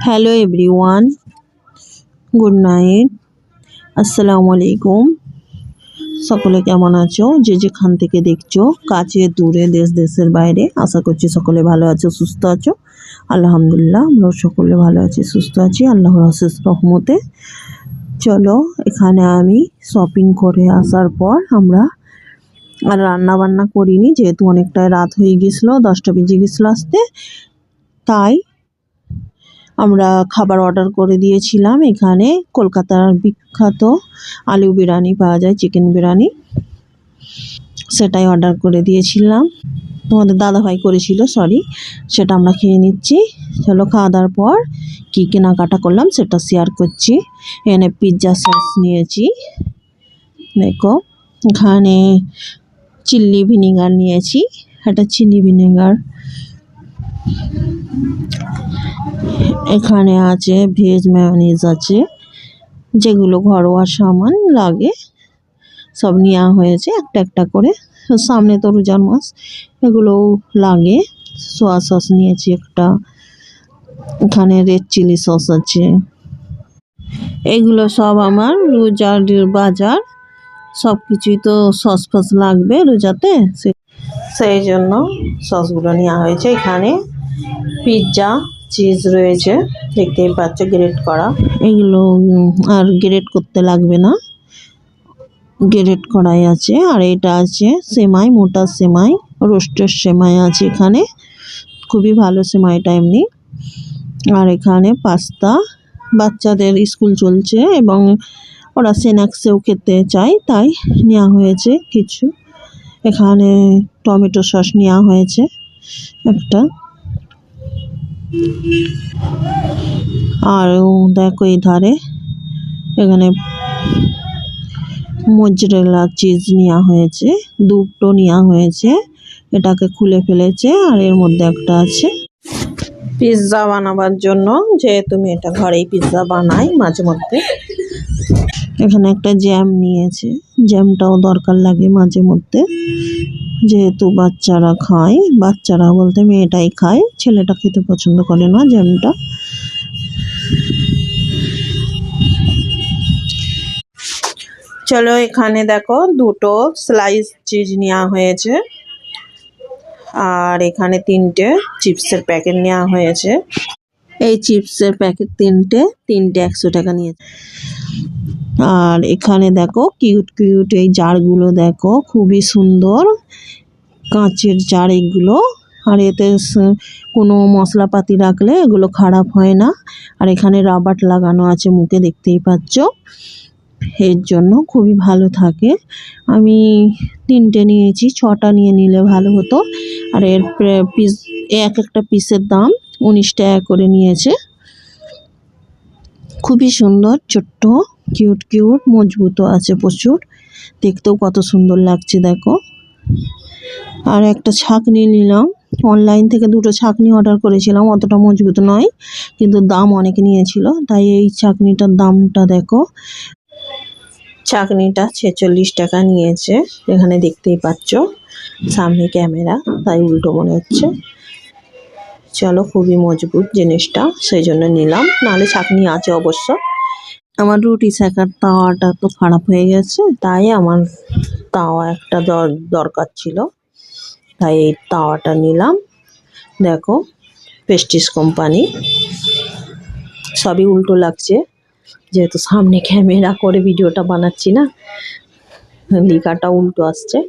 Hello everyone, good night, আসসালামু আলাইকুম। সকলে কেমন আছো? যে যেখান থেকে দেখছো, কাছে দূরে, দেশ দেশের বাইরে, আশা করছি সকলে ভালো আছো, সুস্থ আছো। আলহামদুলিল্লাহ, আমরা সকলে ভালো আছি, সুস্থ আছি আল্লাহর অশেষ রহমতে। চলো, এখানে আমি শপিং করে আসার পর আমরা আর রান্না বান্না করিনি, যেহেতু অনেকটাই রাত হয়ে গেছিলো, 10টা বেজে গেছিলো আসতে, তাই আমরা খাবার অর্ডার করে দিয়েছিলাম। এখানে কলকাতার বিখ্যাত আলু বিরিয়ানি পাওয়া যায়, চিকেন বিরিয়ানি, সেটাই অর্ডার করে দিয়েছিলাম। তোমাদের দাদাভাই করেছিল, সরি, সেটা আমরা খেয়ে নিচ্ছি। চলো, খাওয়া দাওয়ার পর কী কেনাকাটা করলাম সেটা শেয়ার করছি। এখানে পিৎজা সস নিয়েছি, দেখো। এখানে চিলি ভিনিগার নিয়েছি, এটা চিলি ভিনেগার। এখানে আছে ভেজ মেয়োনিজ আছে, যেগুলো ঘরোয়া সামান লাগে সব নেওয়া হয়েছে একটা একটা করে। সামনে তো রোজার মাস, এগুলোও লাগে। সোয়া সস নিয়েছি একটা, এখানে রেড চিলি সস আছে। এগুলো সব আমার রোজার বাজার, সব কিছুই তো সস ফস লাগবে রোজাতে, সেই জন্য সসগুলো নেওয়া হয়েছে। এখানে পিৎজা চিজ রয়েছে, দেখতেই পাচ্ছ, গ্রেট করা। এগুলো আর গ্রেট করতে লাগবে না, গ্রেট করাই আছে। আর এটা আছে সেমাই, মোটা সেমাই, রোস্টের সেমাই আছে এখানে, খুবই ভালো সেমাইটা এমনি। আর এখানে পাস্তা, বাচ্চাদের স্কুল চলছে এবং ওরা স্ন্যাক্সেও খেতে চায়, তাই নেওয়া হয়েছে কিছু। এখানে টমেটো সস নেওয়া হয়েছে একটা। আর দেখো এই ধারে এখানে মোজরেলা চিজ নেওয়া হয়েছে, দুটো নেওয়া হয়েছে, এটাকে খুলে ফেলেছে। আর এর মধ্যে একটা আছে পিৎজা বানাবার জন্য, যেহেতু আমি এটা ঘরেই পিৎজা বানাই মাঝে মধ্যে। এখানে একটা জ্যাম নিয়েছে, জ্যামটাও দরকার লাগে মাঝে মধ্যে, যেহেতু বাচ্চারা খায়, বাচ্চারা বলতে মেয়েটাই খায়, ছেলেটা খেতে পছন্দ করে না জ্যামটা। চলো, এখানে দেখো দুটো স্লাইস চিজ নেওয়া হয়েছে, আর এখানে 3টে চিপসের প্যাকেট নেওয়া হয়েছে। এই চিপসের প্যাকেট তিনটে 100 টাকা নিয়েছে। আর এখানে দেখো কিউট কিউট এই জারগুলো, দেখো খুবই সুন্দর, কাঁচের জার এগুলো। আর এতে কোনো মশলাপাতি রাখলে এগুলো খারাপ হয় না। আর এখানে রাবার লাগানো আছে মুখে, দেখতেই পাচ্ছ, এর জন্য খুবই ভালো থাকে। আমি 3টে নিয়েছি, 6টা নিয়ে নিলে ভালো হতো। আর এর পিস, এক একটা পিসের দাম 19 টাকা করে নিয়েছে। খুবই সুন্দর, ছোট্ট, কিউট কিউট, মজবুতও আছে প্রচুর, দেখতেও কত সুন্দর লাগছে দেখো। আর একটা ছাঁকনি নিলাম, অনলাইন থেকে 2টো ছাঁকনি অর্ডার করেছিলাম, অতটা মজবুত নয়, কিন্তু দাম অনেক নিয়েছিল, তাই এই ছাঁকনিটার দামটা দেখো। ছাঁকনিটা 46 টাকা নিয়েছে, এখানে দেখতেই পাচ্ছ, সামনে ক্যামেরা তাই উল্টো মনে হচ্ছে। চলো, খুবই মজবুত জিনিসটা, সেই জন্য নিলাম, নাহলে ছাঁকনি আছে অবশ্য। আমার রুটি সেকার তাওয়াটা তো খারাপ হয়ে গেছে, তাই আমার তাওয়া একটা দরকার ছিল, তাই এই তাওয়াটা নিলাম। দেখো, প্রেস্টিজ কোম্পানি, সবই উল্টো লাগছে, যেহেতু সামনে ক্যামেরা করে ভিডিওটা বানাচ্ছি না, লেখাটা উল্টো আসছে।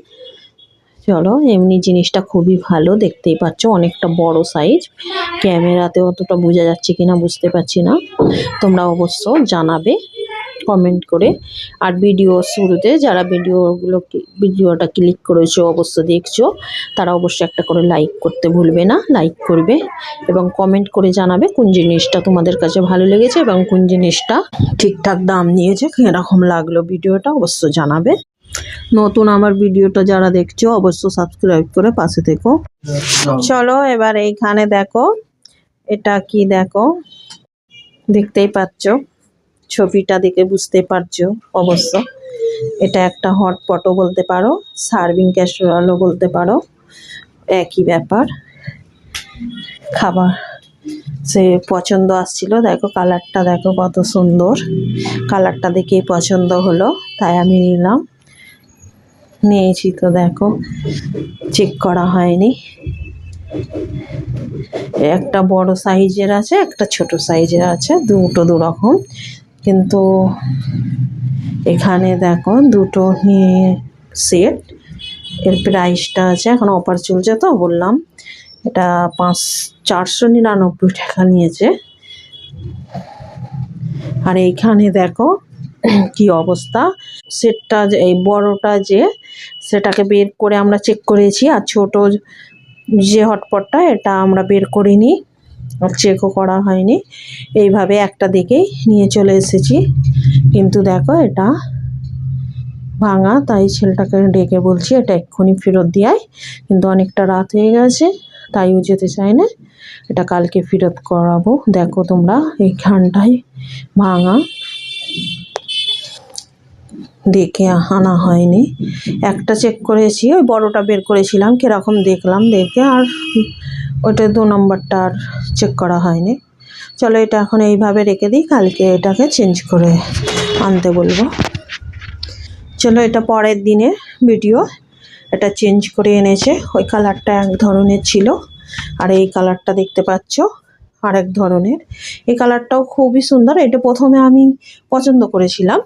চলো, এমনি জিনিসটা খুবই ভালো, দেখতেই পাচ্ছ, অনেকটা বড় সাইজ। ক্যামেরাতে অতটা বোঝা যাচ্ছে কিনা বুঝতে পারছি না, তোমরা অবশ্য জানাবে কমেন্ট করে। আর ভিডিও শুরুতে যারা ভিডিওটা ক্লিক করেছো, অবশ্য দেখছো, তারা অবশ্যই একটা করে লাইক করতে ভুলবে না, লাইক করবে এবং কমেন্ট করে জানাবে কোন জিনিসটা তোমাদের কাছে ভালো লেগেছে এবং কোন জিনিসটা ঠিকঠাক দাম নিয়েছে, কীরকম লাগলো ভিডিওটা অবশ্য জানাবে। নতুন আমার ভিডিওটা যারা দেখছো অবশ্য সাবস্ক্রাইব করে পাশে থেকো। চলো, এবার এইখানে দেখো, এটা কি দেখো, দেখতেই পাচ্ছ, ছবিটা দেখে বুঝতে পারছো অবশ্য, এটা একটা হটপটও বলতে পারো, সার্ভিং ক্যাসেরোলও বলতে পারো, একই ব্যাপার। খাবার সে পছন্দ আসছিল, দেখো কালারটা দেখো কত সুন্দর, কালারটা দেখেই পছন্দ হলো তাই আমি নিলাম, নিয়েছি। তো দেখো চেক করা হয়নি, একটা বড় সাইজের আছে, একটা ছোট সাইজের আছে, দুটো দু রকম। কিন্তু এখানে দেখো দুটো নিয়ে সেট, এর প্রাইসটা আছে, এখন অফার চলছে তো বললাম, এটা 499 টাকা নিয়েছে। আর এইখানে দেখো কি অবস্থা, সেটটা এই বড়টা যে সেটাকে বের করে আমরা চেক করেছি, আর ছোট যে হটপটটা এটা আমরা বের করিনি, চেকও করা হয়নি, এইভাবে একটা দেখেই নিয়ে চলে এসেছি। কিন্তু দেখো এটা ভাঙা, তাই ছেলেটাকে ডেকে বলছি এটা এক্ষুনি ফেরত দেয়, কিন্তু অনেকটা রাত হয়ে গেছে তাই ও যেতে চায় না, এটা কালকে ফেরত করাবো। দেখো তোমরা এইখানটায় ভাঙা, দেখে আনা হয়নি, একটা চেক করেছি, ওই বড়টা বের করেছিলাম কীরকম দেখলাম দেখে, আর ওইটা 2 নম্বরটা আর চেক করা হয়নি। চলো এটা এখন এইভাবে রেখে দিই, কালকে এটাকে চেঞ্জ করে আনতে বলবো। চলো এটা পরের দিনে ভিডিও, এটা চেঞ্জ করে এনেছে, ওই কালারটা এক ধরনের ছিল, আর এই কালারটা দেখতে পাচ্ছ আর এক ধরনের। এই কালারটাও খুবই সুন্দর, এটা প্রথমে আমি পছন্দ করেছিলাম,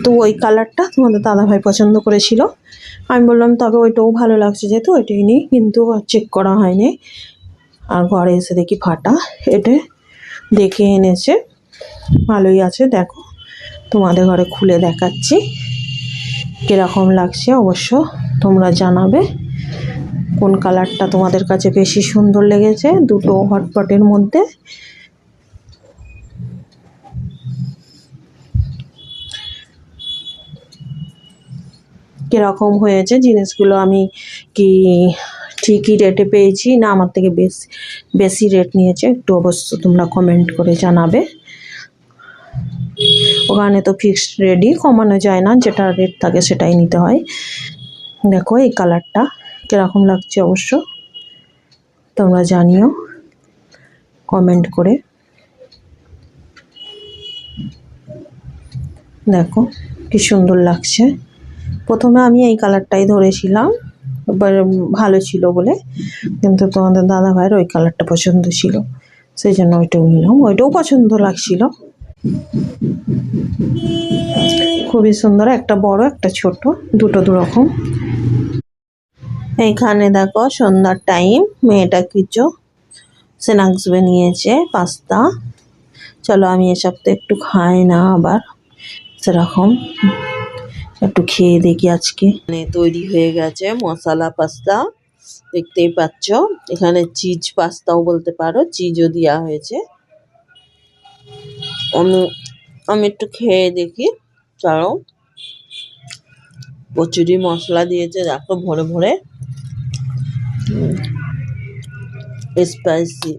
তো ওই কালারটা তোমাদের দাদাভাই পছন্দ করেছিল, আমি বললাম তবে ওইটাও ভালো লাগছে যেহেতু ওইটাই নিই, কিন্তু চেক করা হয়নি। আর ঘরে এসে দেখি ফাটা, এটা দেখে এনেছে, ভালোই আছে। দেখো তোমাদের ঘরে খুলে দেখাচ্ছি কীরকম লাগছে, অবশ্য তোমরা জানাবে কোন কালারটা তোমাদের কাছে বেশি সুন্দর লেগেছে দুটো হটপটের মধ্যে। কীরকম হয়েছে জিনিসগুলো, আমি কি ঠিকই রেটে পেয়েছি না আমার থেকে বেশি রেট নিয়েছে, একটু অবশ্য তোমরা কমেন্ট করে জানাবে। ওখানে তো ফিক্সড রেটই, কমানো যায় না, যেটা রেট থাকে সেটাই নিতে হয়। দেখো এই কালারটা কীরকম লাগছে অবশ্য তোমরা জানিও কমেন্ট করে। দেখো কি সুন্দর লাগছে, প্রথমে আমি এই কালারটাই ধরেছিলাম, এবার ভালো ছিল বলে, কিন্তু তোমাদের দাদাভাইয়ের ওই কালারটা পছন্দ ছিল, সেই জন্য ওইটাও নিলাম, ওইটাও পছন্দ লাগছিল। খুবই সুন্দর, একটা বড় একটা ছোট, দুটো দু রকম। এইখানে দেখো সন্ধ্যার টাইম, মেয়েটা কিছু স্ন্যাক্স বানিয়েছে, পাস্তা। চলো আমি এসব তো একটু খাই না, আবার সেরকম একটু খেয়ে দেখি। আজকে তৈরি হয়ে গেছে মশলা পাস্তা, দেখতেই পাচ্ছ, এখানে চিজ পাস্তাও বলতে পারো, চিজও দেওয়া হয়েছে। আমি একটু খেয়ে দেখি, চলো। প্রচুরই মশলা দিয়েছে দেখো ভরে ভরে, স্পাইসি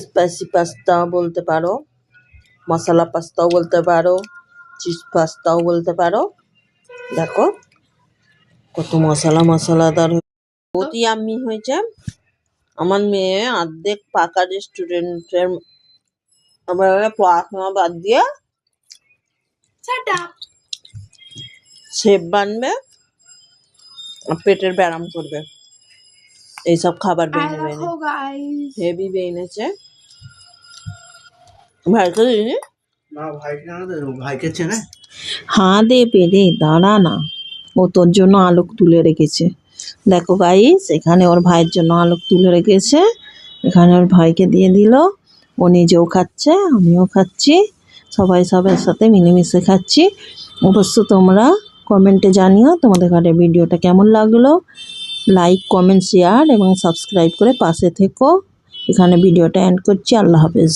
স্পাইসি পাস্তা বলতে পারো, মশলা পাস্তাও বলতে পারো, চিজ পাস্তাও বলতে পারো। দেখো কত মশলাদার, বহুত ইয়াম্মি হয়েছে। আমার মেয়ে অর্ধেক পাকা রেস্টুরেন্টের আবার পড়াশোনা বাদ দিয়ে শেফ বানবে, পেটের ব্যায়াম করবে, এইসব খাবার বেনে হেভি বেনেছে। ভাইকে দিনি না, ভাইকে চেনে, হ্যাঁ দেবে রে, দাঁড়া না, ও তোর জন্য আলোক তুলে রেখেছে। দেখো গাইস, এখানে ওর ভাইয়ের জন্য আলোক তুলে রেখেছে, এখানে ওর ভাইকে দিয়ে দিল, ও নিজেও খাচ্ছে আমিও খাচ্ছি, সবাই সবার সাথে মিলেমিশে খাচ্ছি। অবশ্য তোমরা কমেন্টে জানিও তোমাদের ঘরে ভিডিওটা কেমন লাগলো, লাইক কমেন্ট শেয়ার এবং সাবস্ক্রাইব করে পাশে থেকো। এখানে ভিডিওটা এন্ড করছি, আল্লাহ হাফেজ।